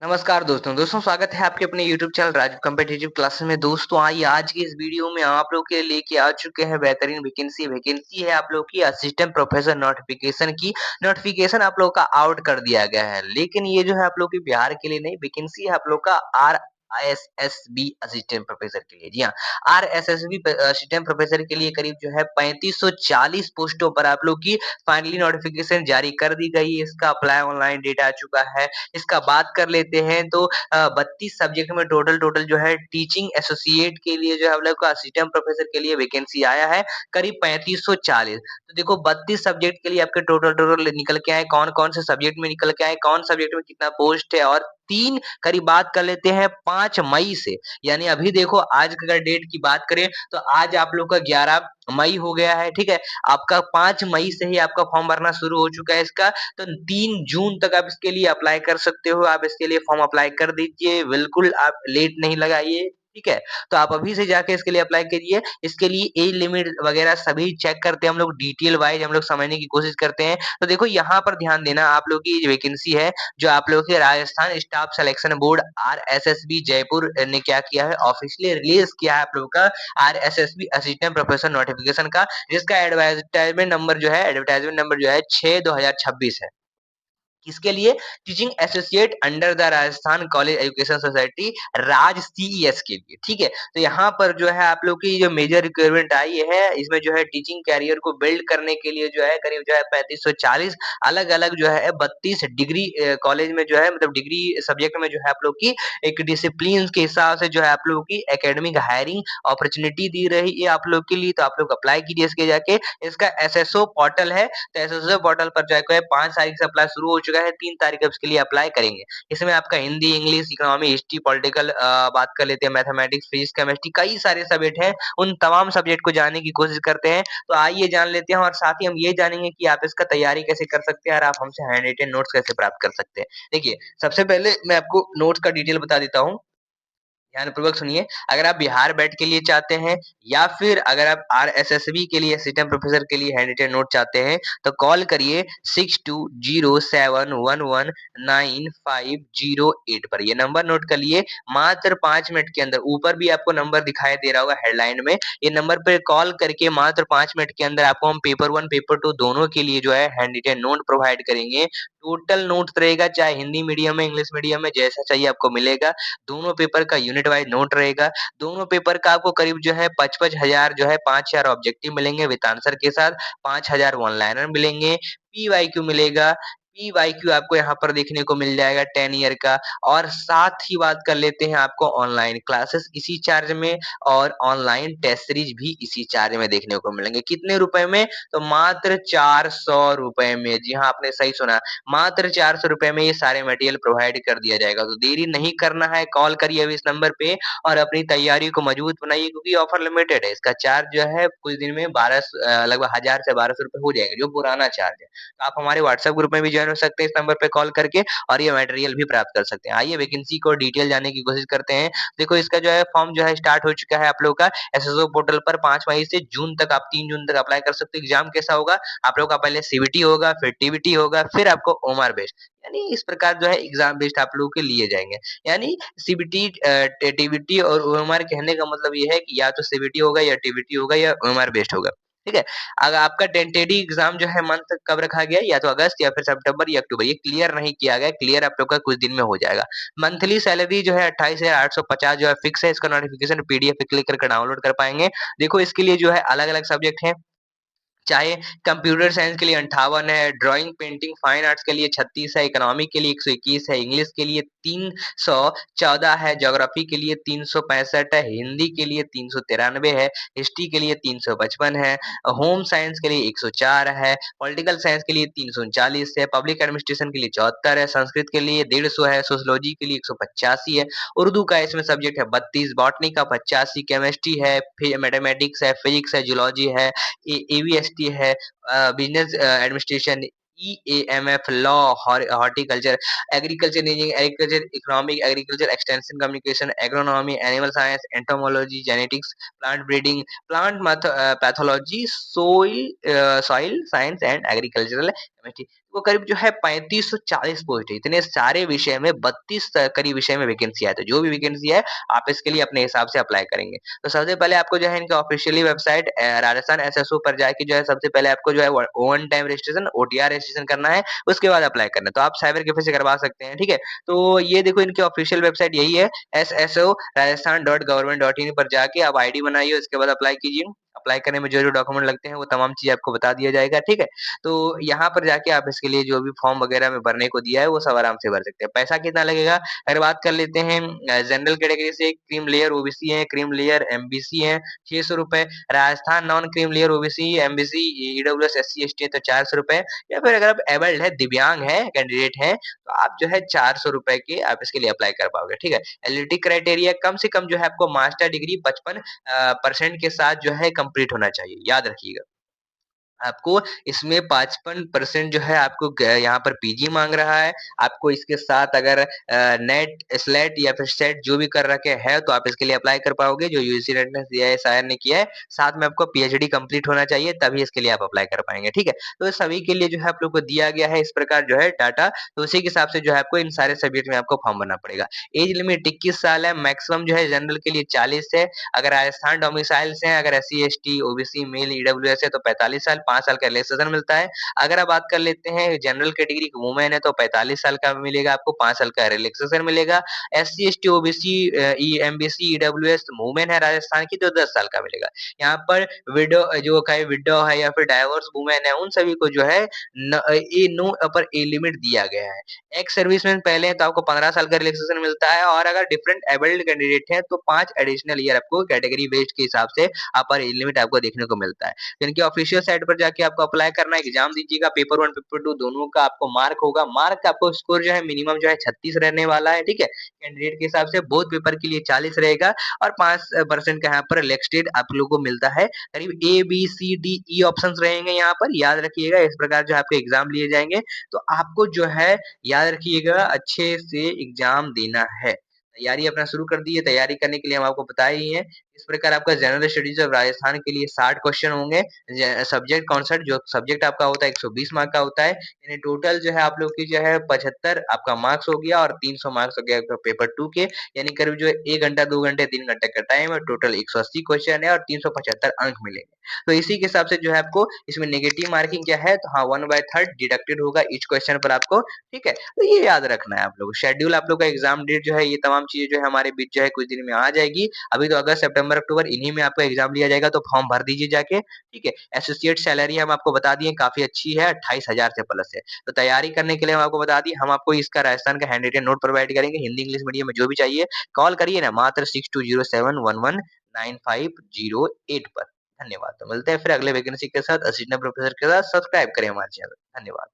नमस्कार दोस्तों स्वागत है आपके अपने YouTube channel Raju competitive classes में। दोस्तों आइए आज की इस वीडियो में आप लोग के लेके आ चुके हैं बेहतरीन वैकेंसी है आप लोग की असिस्टेंट प्रोफेसर नोटिफिकेशन की। नोटिफिकेशन आप लोग का आउट कर दिया गया है, लेकिन ये जो है आप लोग की बिहार के लिए नहीं, वैकेंसी है आप लोग का RSSB असिस्टेंट प्रोफेसर के लिए। जी हाँ, RSSB असिस्टेंट प्रोफेसर के लिए करीब जो है 3540 पोस्टों पर आप लोग की फाइनली नोटिफिकेशन जारी कर दी गई है। इसका अप्लाई ऑनलाइन डेट आ चुका है। इसका बात कर लेते हैं तो 32 सब्जेक्ट में टोटल जो है टीचिंग एसोसिएट के लिए जो है हम लोग का असिस्टेंट प्रोफेसर के लिए वैकेंसी आया है करीब 3540। तो देखो 32 सब्जेक्ट के लिए आपके टोटल निकल के आए, कौन-कौन से सब्जेक्ट में निकल के आए, कौन सब्जेक्ट में कितना पोस्ट है, और 3 करीब बात कर लेते हैं 5 मई से। यानी अभी देखो आज का अगर डेट की बात करें तो आज आप लोग का 11 मई हो गया है, ठीक है? आपका 5 मई से ही आपका फॉर्म भरना शुरू हो चुका है इसका। तो 3 जून तक आप इसके लिए अप्लाई कर सकते हो। आप इसके लिए फॉर्म अप्लाई कर दीजिए, बिल्कुल आप लेट नहीं लगाइए, ठीक है? तो आप अभी से जाके इसके लिए अप्लाई करिए। इसके लिए एज लिमिट वगैरह सभी चेक करते हैं हम लोग, डिटेल वाइज़ हम लोग समझने की कोशिश करते हैं। तो देखो यहाँ पर ध्यान देना, आप लोग की जो वैकेंसी है, जो आप लोगों के Rajasthan staff selection board RSSB Jaipur ने क्या किया है, ऑफिशियली रिलीज़ किया है आप लोगों का RSSB असिस्टेंट प्रोफेसर नोटिफिकेशन का, जिसका एडवर्टाइजमेंट नंबर जो है 6/2026 है। किसके लिए? Teaching associate under the Rajasthan college education society Raj CES के लिए, ठीक है? तो यहाँ पर जो है आप लोग की जो मेजर रिक्वायरमेंट आई है, इसमें जो है टीचिंग कैरियर को बिल्ड करने के लिए जो है करीब जो है 3540 अलग-अलग जो है 32 डिग्री कॉलेज में जो है मतलब डिग्री सब्जेक्ट में जो है आप लोग की एक डिसिप्लिन के हिसाब से जो है आप लोगों की एकेडमिक हायरिंग अपॉर्चुनिटी दी रही है आप लोग के लिए। तो आप लोग अप्लाई कीजिए इसके जाके। इसका एसएसओ पोर्टल है, तो एसएसओ पोर्टल पर जाके 5 तारीख से अप्लाई शुरू हो चुका है, 3 तारीख को इसके लिए अप्लाई करेंगे। इसमें आपका Hindi, English, economy, history, political बात कर लेते हैं, मैथमेटिक्स, फिजिक्स, केमिस्ट्री, कई सारे सब्जेक्ट हैं। उन तमाम सब्जेक्ट को जानने की कोशिश करते हैं। तो आइए जान लेते हैं, और साथ ही हम ये जानेंगे कि आप इसका तैयारी कैसे कर सकते हैं और आप हमसे हैंड रिटन नोट्स कैसे प्राप्त कर सकते हैं। देखिए, सबसे पहले मैं आपको नोट्स का डिटेल बता देता हूँ। ध्यानपूर्वक सुनिए। अगर आप बिहार बैट के लिए चाहते हैं या फिर अगर आप आरएसएसबी के लिए असिस्टेंट प्रोफेसर के लिए हैंड रिटन नोट चाहते हैं, तो कॉल करिए 6207119508 पर। ये नंबर नोट कर लिए। मात्र 5 मिनट के अंदर, ऊपर भी आपको नंबर दिखाई दे रहा होगा हेडलाइन में, ये नंबर पे कॉल करके मात्र 5 मिनट के अंदर आपको हम पेपर 1 पेपर 2 दोनों के लिए जो है हैंड रिटन नोट प्रोवाइड करेंगे। टोटल नोट्स रहेगा, चाहे हिंदी मीडियम में, इंग्लिश मीडियम में, जैसा चाहिए आपको मिलेगा। दोनों पेपर का यूनिट वाइज़ नोट रहेगा। दोनों पेपर का आपको करीब जो है 55,000 जो है 5,000 ऑब्जेक्टिव मिलेंगे विद आंसर के साथ, 5,000 वन लाइनर मिलेंगे, पीवाईक्यू मिलेगा। पीवाईक्यू आपको यहाँ पर देखने को मिल जाएगा 10 ईयर का। और साथ ही बात कर लेते हैं आपको ऑनलाइन क्लासेस इसी चार्ज में, और ऑनलाइन टेस्ट सीरीज भी इसी चार्ज में देखने को मिलेंगे। कितने रुपए में? तो मात्र 400 रुपए में। जी हाँ, आपने सही सुना। मात्र 400 रुपए में ये सारे मटेरियल प्रोवाइड कर दिया जाएगा। तो देरी नहीं करना है, कॉल करिए अभी इस नंबर पे और अपनी तैयारी को मजबूत बनाइए, क्योंकि ऑफर लिमिटेड है। इसका चार्ज जो है कुछ दिन में लगभग 1000 से 1200 रुपए हो जाएगा, जो पुराना चार्ज है। तो आप हमारे व्हाट्सएप ग्रुप में भी ज्वाइन हो सकते हैं इस नंबर पे कॉल करके, और ये मटेरियल भी प्राप्त कर सकते हैं। आइए वैकेंसी को डिटेल जानने की कोशिश करते हैं। देखो, इसका जो है फॉर्म जो है स्टार्ट हो चुका है आप लोगों का एसएसओ पोर्टल पर। 5 मई से जून तक, आप 3 जून तक अप्लाई कर सकते हो। एग्जाम कैसा होगा? आप लोगों का पहले सीबीटी होगा, फिर टीबीटी होगा, फिर आपको ओमआर बेस्ड, यानी इस प्रकार जो है एग्जाम बेस्ड आप लोगों के लिए जाएँगे। यानी सीबीटी टीबीटी और ओएमआर कहने का मतलब ये है कि या तो सीबीटी होगा या टीबीटी होगा या ओएमआर बेस्ड होगा। ठीक है? अगर आपका टेंटेटिव एग्जाम जो है मंथ कब रखा गया है, या तो अगस्त या फिर सितंबर या अक्टूबर, ये क्लियर नहीं किया गया है। क्लियर आप लोग का कुछ दिन में हो जाएगा। मंथली सैलरी जो है 28,850 जो है फिक्स है। इसका नोटिफिकेशन पीडीएफ पे क्लिक करके डाउनलोड कर पाएँगे। देखो, इसके लिए जो है अलग-अलग सब्जेक्ट हैं। चाहे कंप्यूटर साइंस के लिए 58 है, ड्राइंग, पेंटिंग, फाइन आर्ट्स के लिए 36 है, इकोनॉमी के लिए 121 है, इंग्लिश के लिए 314 है, ज्योग्राफी के लिए 365 है, हिंदी के लिए 393 है, हिस्ट्री के लिए 355 है, होम साइंस के लिए 104 है, पॉलिटिकल साइंस के लिए 339 है, पब्लिक एडमिनिस्ट्रेशन के लिए 74 है, संस्कृत के लिए 150 है, सोशियोलॉजी के लिए 185 है, उर्दू का इसमें सब्जेक्ट है 32, बॉटनी का 85, केमिस्ट्री है, मैथमेटिक्स है, फिजिक्स है, जूलॉजी है, एवीएसटी है, business administration, EAMF, law, horticulture, agriculture engineering, agriculture economic, agriculture extension communication, agronomy, animal science, entomology, genetics, plant breeding, plant pathology, soil science and agricultural ठीक, वो करीब जो है 3540 पोस्ट है। इतने सारे विषय में 32 करीब विषय में वैकेंसी है। तो जो भी वैकेंसी है, आप इसके लिए अपने हिसाब से अप्लाई करेंगे। तो सबसे पहले आपको जो है इनका ऑफिशियली वेबसाइट राजस्थान एसएसओ पर जाके जो है सबसे पहले आपको जो है one time registration, OTR registration करना है, उसके बाद अप्लाई करना है। तो आप साइबर कैफे से करवा सकते हैं, ठीक है? तो ये देखो इनकी ऑफिशियल वेबसाइट यही है sso.rajasthan.government.in पर जाके आप आईडी बनाइए, उसके बाद अप्लाई कीजिए। अप्लाई करने में जो-जो डॉक्यूमेंट लगते हैं, वो तमाम चीज़ आपको बता दिया जाएगा, ठीक है? तो यहाँ पर जाके आप इसके लिए जो भी फॉर्म वगैरह में भरने को दिया है, वो सब आराम से भर सकते हैं। पैसा कितना लगेगा? अगर बात कर लेते हैं जनरल कैटेगरी से क्रीम लेयर ओबीसी है, क्रीम लेयर एमबीसी है, ₹600 Rajasthan non cream layer OBC, MBC, EWS, SC, ST है तो ₹400 या फिर अगर आप एबल्ड है, दिव्यांग है, कैंडिडेट हैं, तो आप जो है ₹400 के आप इसके लिए अप्लाई कर पाओगे, ठीक है? एलिजिबिलिटी क्राइटेरिया कम से कम जो है आपको मास्टर डिग्री 55 परसेंट के साथ जो है कंप्लीट होना चाहिए, याद रखिएगा। आपको इसमें 55% जो है आपको यहाँ पर पीजी माँग रहा है। आपको इसके साथ अगर नेट, स्लेट या फिर सेट जो भी कर रखे हैं तो आप इसके लिए अप्लाई कर पाओगे जो यूजीसी नेट ने सीआईएसआईआर ने किया है। साथ में आपको पीएचडी कंप्लीट होना चाहिए तभी इसके लिए आप अप्लाई कर पाएँगे, ठीक है? तो सभी के लिए जो है आप लोग को दिया गया है इस प्रकार जो है डाटा, तो उसी के हिसाब से जो है आपको इन सारे सब्जेक्ट में आपको फॉर्म भरना पड़ेगा। एज लिमिट 21 साल है, मैक्सिमम जो है जनरल के लिए 40 है। अगर राजस्थान डोमिसाइल से हैं, अगर SC, ST, OBC, male, EWS है तो 45 साल, 5 साल का रिलैक्सेशन मिलता है। अगर आप बात कर लेते हैं जनरल कैटेगरी की वुमेन है तो 45 साल का मिलेगा आपको, 5 साल का रिलैक्सेशन मिलेगा। SC, ST, OBC, MBC, EWS women है राजस्थान की तो 10 साल का मिलेगा। यहाँ पर जो है विडो है या फिर डाइवोर्स वुमेन है उन सभी को जो है ये नो अपर एज लिमिट दिया गया है। एक्स सर्विसमैन पहले हैं तो आपको 15 साल का रिलैक्सेशन मिलता है और अगर डिफरेंट एबल्ड कैंडिडेट हैं तो 5 एडिशनल ईयर आपको कैटेगरी बेस्ड के हिसाब से अपर एज लिमिट आपको देखने को मिलता है। तो इनकी ऑफिशियल साइट पर जाके आपको अप्लाई करना है, एग्जाम दीजिएगा, पेपर 1 पेपर 2 दोनों का आपको मार्क होगा। मार्क आपको स्कोर जो है मिनिमम जो है 36 रहने वाला है, ठीक है? कैंडिडेट के हिसाब से बोथ पेपर के लिए 40 रहेगा और 5% का यहाँ पर इलेक्टेड आप लोगों को मिलता है। करीब ए, बी, सी, डी, ई ऑप्शंस रहेंगे यहाँ पर, याद रखिएगा इस प्रकार जो आपके एग्जाम लिए जाएँगे। तो आपको जो है याद रखिएगा अच्छे से एग्जाम देना है। तैयारी अपना शुरू कर दी है, तैयारी करने के लिए हम आपको बताए ही हैं। इस प्रकार आपका जनरल स्टडीज़ ऑफ राजस्थान के लिए 60 क्वेश्चन होंगे। सब्जेक्ट कॉन्सेप्ट जो सब्जेक्ट आपका होता है 120 मार्क का होता है। यानी टोटल जो है आप लोग की जो है 75 आपका मार्क्स हो गया और 300 मार्क्स हो गया आपका पेपर 2 के। यानी करीब जो है 1 घंटा, 2 घंटे, 3 घंटे का टाइम है। टोटल 180 क्वेश्चन है और 375 अंक मिलेंगे। तो इसी के हिसाब से जो है आपको इसमें नेगेटिव मार्किंग क्या है तो हाँ 1/3 डिडक्टेड होगा ईच क्वेश्चन पर आपको, ठीक है? तो ये याद रखना है आप लोग। शेड्यूल आप लोग का एग्ज़ाम डेट जो है ये तमाम चीज़ें जो है हमारे बीच जो है कुछ दिन में आ जाएगी। अभी तो अगस्त, सितंबर, अक्टूबर इन्हीं में आपका एग्ज़ाम लिया जाएगा तो फॉर्म भर दीजिए जाके, ठीक है? एसोसिएट सैलरी हम आपको बता दिए काफ़ी अच्छी है 28,000 से प्लस है। तो तैयारी करने के लिए हम आपको बता दिए हम आपको इसका राजस्थान का हैंड रिटन नोट प्रोवाइड करेंगे हिंदी, इंग्लिश मीडियम में जो भी चाहिए। कॉल करिए ना मात्र 6207119508 पर। धन्यवाद। तो मिलते हैं फिर अगले वैकेंसी के साथ, असिस्टेंट प्रोफेसर के साथ। सब्सक्राइब करें हमारे चैनल। धन्यवाद।